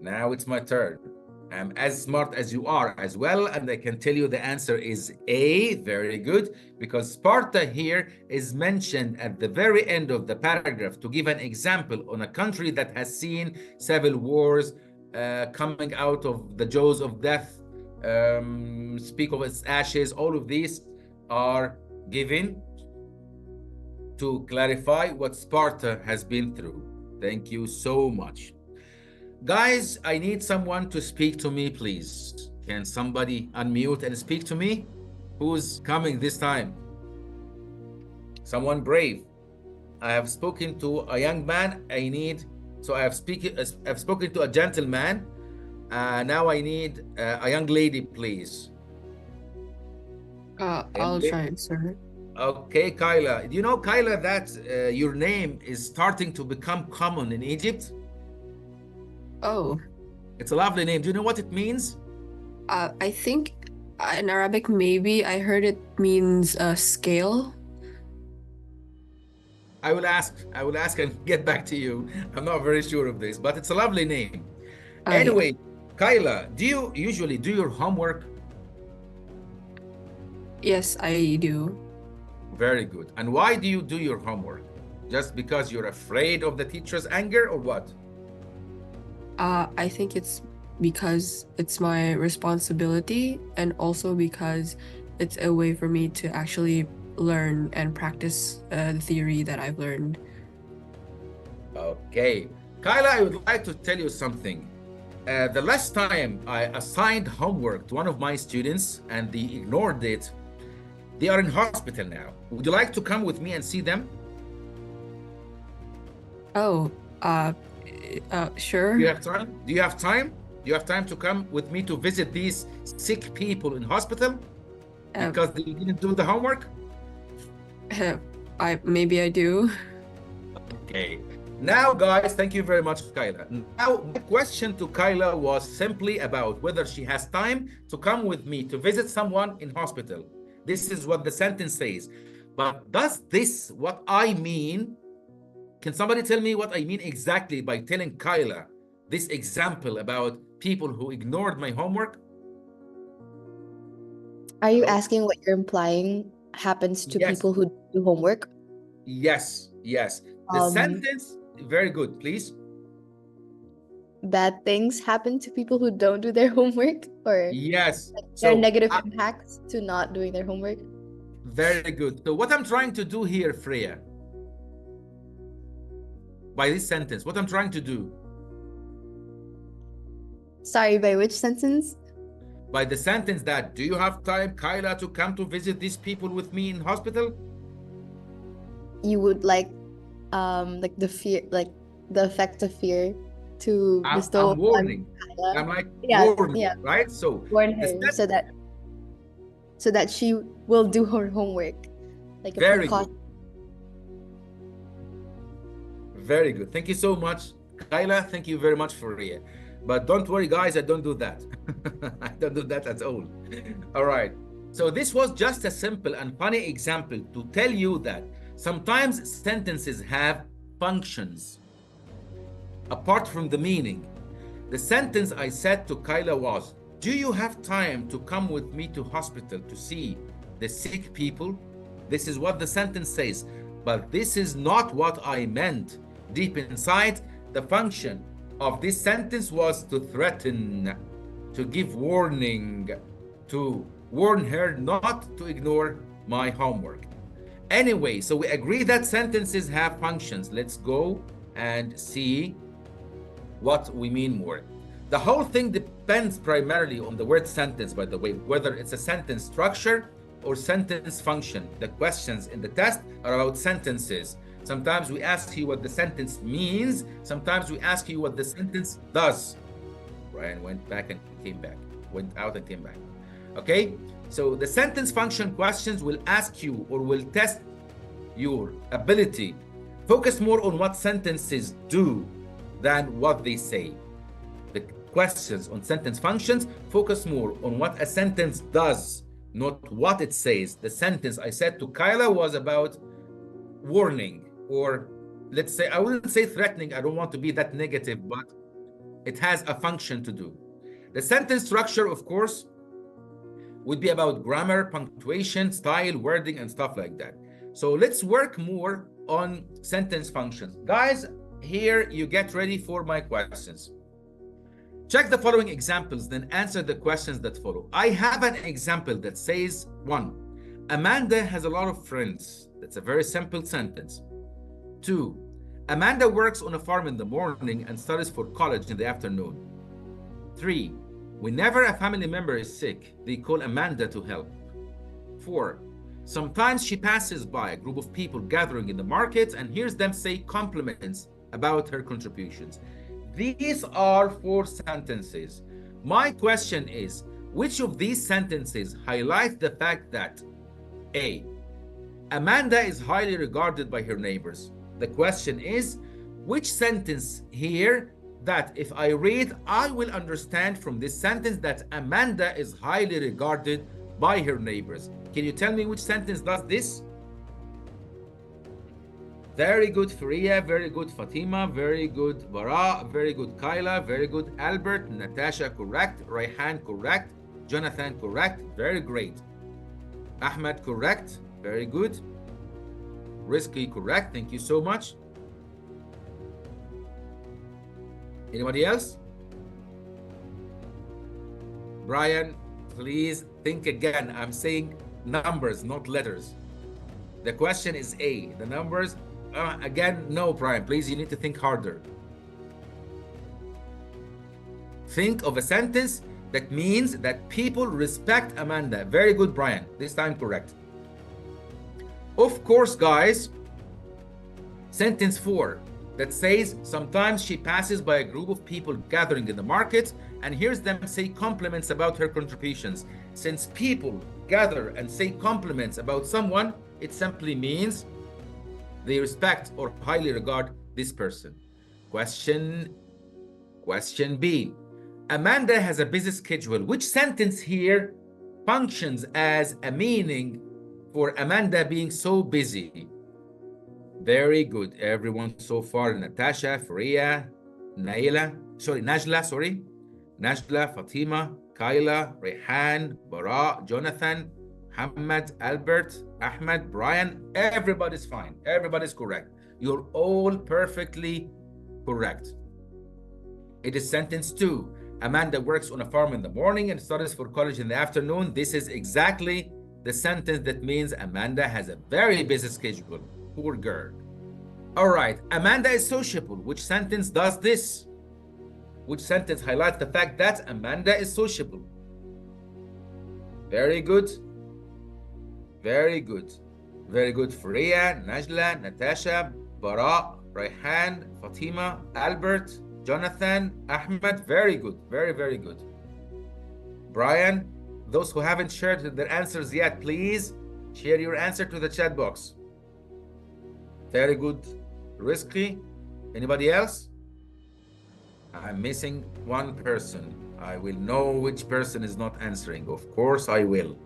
Now it's my turn. I'm as smart as you are as well, and I can tell you the answer is A. Very good, because Sparta here is mentioned at the very end of the paragraph to give an example on a country that has seen several wars, coming out of the jaws of death, speak of its ashes. All of these are given to clarify what Sparta has been through. Thank you so much. Guys, I need someone to speak to me, please. Can somebody unmute and speak to me? Who's coming this time? Someone brave. I have spoken to a young man. I've spoken to a gentleman. Now I need a young lady, please. I'll try it, sir. Okay, Kyla. Do you know, Kyla, that your name is starting to become common in Egypt? Oh, It's a lovely name. Do you know what it means? I think in Arabic, maybe I heard it means scale. I will ask and get back to you. I'm not very sure of this, but it's a lovely name. Yeah. Anyway, Kyla, do you usually do your homework? Yes, I do. Very good. And why do you do your homework? Just because you're afraid of the teacher's anger, or what? I think it's because it's my responsibility, and also because it's a way for me to actually learn and practice the theory that I've learned. Okay. Kyla, I would like to tell you something. The last time I assigned homework to one of my students and they ignored it, they are in hospital now. Would you like to come with me and see them? Oh, sure. Do you have time? Do you have time? Do you have time to come with me to visit these sick people in hospital because they didn't do the homework? Maybe I do. Okay. Now, guys, thank you very much, Kyla. Now, my question to Kyla was simply about whether she has time to come with me to visit someone in hospital. This is what the sentence says. But does this what I mean? Can somebody tell me what I mean exactly by telling Kyla this example about people who ignored my homework? Are you asking what you're implying happens to Yes. people who do homework? Yes, yes. The sentence, very good, please. Bad things happen to people who don't do their homework, or yes, there are negative impacts to not doing their homework? Very good. So what I'm trying to do here, Freya, by this sentence, what I'm trying to do? Sorry, by which sentence? By the sentence that, do you have time, Kyla, to come to visit these people with me in hospital? You would like the fear, like the effect of fear to bestow I'm warning. Kyla. I'm like warning, right? So warn her so that she will do her homework. Like a very good. Very good. Thank you so much, Kyla. Thank you very much for it. But don't worry, guys, I don't do that. I don't do that at all. All right. So this was just a simple and funny example to tell you that sometimes sentences have functions apart from the meaning. The sentence I said to Kyla was, do you have time to come with me to hospital to see the sick people? This is what the sentence says, but this is not what I meant. Deep inside, the function of this sentence was to threaten, to give warning, to warn her not to ignore my homework. Anyway, so we agree that sentences have functions. Let's go and see what we mean more. The whole thing depends primarily on the word sentence, by the way, whether it's a sentence structure or sentence function. The questions in the test are about sentences. Sometimes we ask you what the sentence means. Sometimes we ask you what the sentence does. Ryan went back and came back, went out and came back. Okay, so the sentence function questions will ask you or will test your ability. Focus more on what sentences do than what they say. The questions on sentence functions focus more on what a sentence does, not what it says. The sentence I said to Kyla was about warning, or let's say, I wouldn't say threatening, I don't want to be that negative, but It has a function to do. The sentence structure, of course, would be about grammar, punctuation, style, wording, and stuff like that. So let's work more on sentence functions. Guys, here you get ready for my questions. Check the following examples, then answer the questions that follow. I have an example that says, 1, Amanda has a lot of friends. That's a very simple sentence. 2, Amanda works on a farm in the morning and studies for college in the afternoon. 3, whenever a family member is sick, they call Amanda to help. 4, sometimes she passes by a group of people gathering in the market and hears them say compliments about her contributions. These are 4 sentences. My question is, which of these sentences highlight the fact that A, Amanda is highly regarded by her neighbors? The question is, which sentence here that if I read, I will understand from this sentence that Amanda is highly regarded by her neighbors? Can you tell me which sentence does this? Very good, Faria. Very good, Fatima. Very good, Bara. Very good, Kyla. Very good, Albert. Natasha, correct. Rayhan, correct. Jonathan, correct. Very great. Ahmed, correct. Very good. Risky, correct. Thank you so much. Anybody else? Brian, please think again. I'm saying numbers, not letters. The question is A. The numbers, again, no, Brian, please, you need to think harder. Think of a sentence that means that people respect Amanda. Very good, Brian. This time correct. Of course, guys, sentence 4 that says sometimes she passes by a group of people gathering in the market and hears them say compliments about her contributions. Since people gather and say compliments about someone, it simply means they respect or highly regard this person. Question B. Amanda has a busy schedule. Which sentence here functions as a meaning for Amanda being so busy? Very good, everyone so far. Natasha, Faria, Najla, Fatima, Kyla, Rehan, Bara, Jonathan, Muhammad, Albert, Ahmed, Brian. Everybody's fine. Everybody's correct. You're all perfectly correct. It is sentence 2. Amanda works on a farm in the morning and studies for college in the afternoon. This is exactly the sentence that means Amanda has a very busy schedule. Poor girl. All right. Amanda is sociable. Which sentence does this? Which sentence highlights the fact that Amanda is sociable? Very good. Very good. Very good. Faria, Najla, Natasha, Bara, Rayhan, Fatima, Albert, Jonathan, Ahmed. Very good. Very, very good. Brian, those who haven't shared their answers yet, please share your answer to the chat box. Very good. Risky. Anybody else? I'm missing one person. I will know which person is not answering. Of course I will.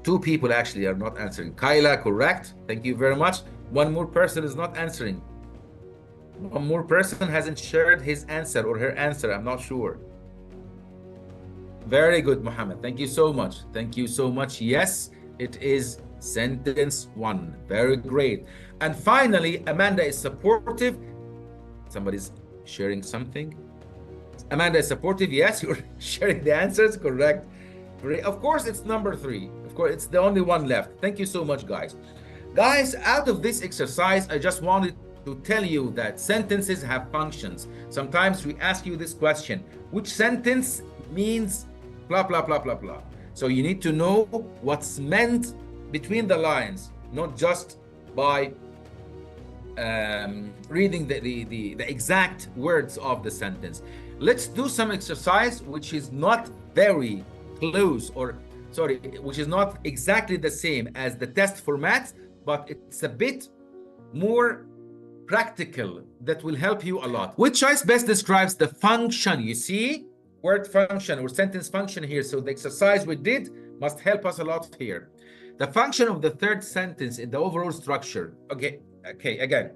2 people actually are not answering. Kyla, correct. Thank you very much. One more person is not answering. One more person hasn't shared his answer or her answer. I'm not sure. Very good, Mohammed. Thank you so much. Thank you so much. Yes, it is sentence 1. Very great. And finally, Amanda is supportive. Somebody's sharing something. Amanda is supportive. Yes, you're sharing the answers. Correct. Of course, it's number 3. Of course, it's the only one left. Thank you so much, guys. Guys, out of this exercise, I just wanted to tell you that sentences have functions. Sometimes we ask you this question: which sentence means blah, blah, blah, blah, blah. So you need to know what's meant between the lines, not just by reading the exact words of the sentence. Let's do some exercise which is not very close, or sorry, which is not exactly the same as the test format, but it's a bit more practical that will help you a lot. Which choice best describes the function? You see, word function or sentence function here. So the exercise we did must help us a lot here. The function of the third sentence in the overall structure. Okay, again.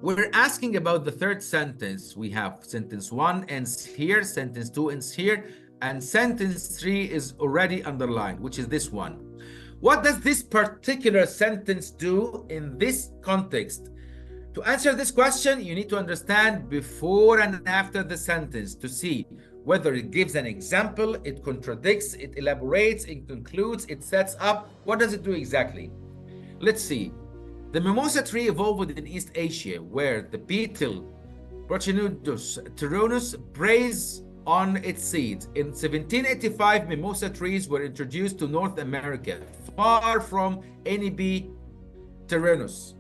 We're asking about the third sentence. We have sentence 1 ends here, sentence 2 ends here, and sentence 3 is already underlined, which is this one. What does this particular sentence do in this context? To answer this question, you need to understand before and after the sentence to see whether it gives an example, it contradicts, it elaborates, it concludes, it sets up. What does it do exactly? Let's see. The mimosa tree evolved in East Asia, where the beetle Prochinudus tyrannus preys on its seeds. In 1785, mimosa trees were introduced to North America, far from any bee tyrannus.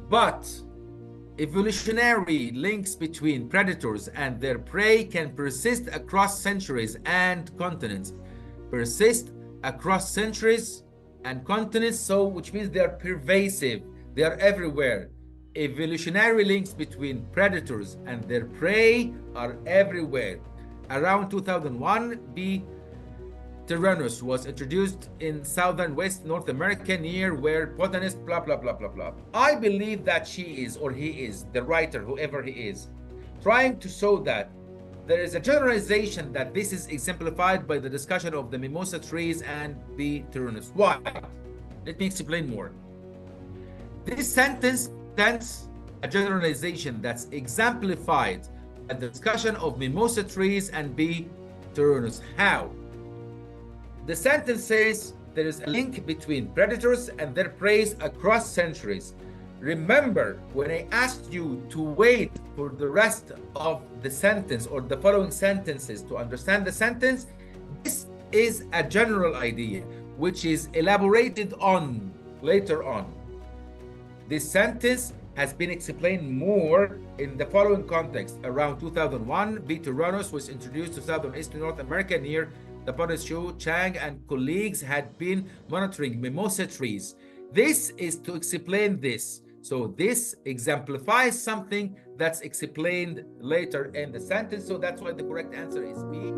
But evolutionary links between predators and their prey can persist across centuries and continents. Persist across centuries and continents, so which means they are pervasive, they are everywhere. Evolutionary links between predators and their prey are everywhere. Around 2001, B. tyrannus was introduced in southern West North America, near where botanist blah blah blah blah blah. I believe that she is, or he is, the writer, whoever he is, trying to show that there is a generalization that this is exemplified by the discussion of the mimosa trees and B. tyrannus. Why? Let me explain more. This sentence tends a generalization that's exemplified by the discussion of mimosa trees and B. tyrannus. How? The sentence says there is a link between predators and their prey across centuries. Remember, when I asked you to wait for the rest of the sentence or the following sentences to understand the sentence, this is a general idea which is elaborated on later on. This sentence has been explained more in the following context. Around 2001, B. tyrannus was introduced to southeast North America, near the botanist Xu Chang and colleagues had been monitoring mimosa trees. This is to explain this. So this exemplifies something that's explained later in the sentence. So that's why the correct answer is B.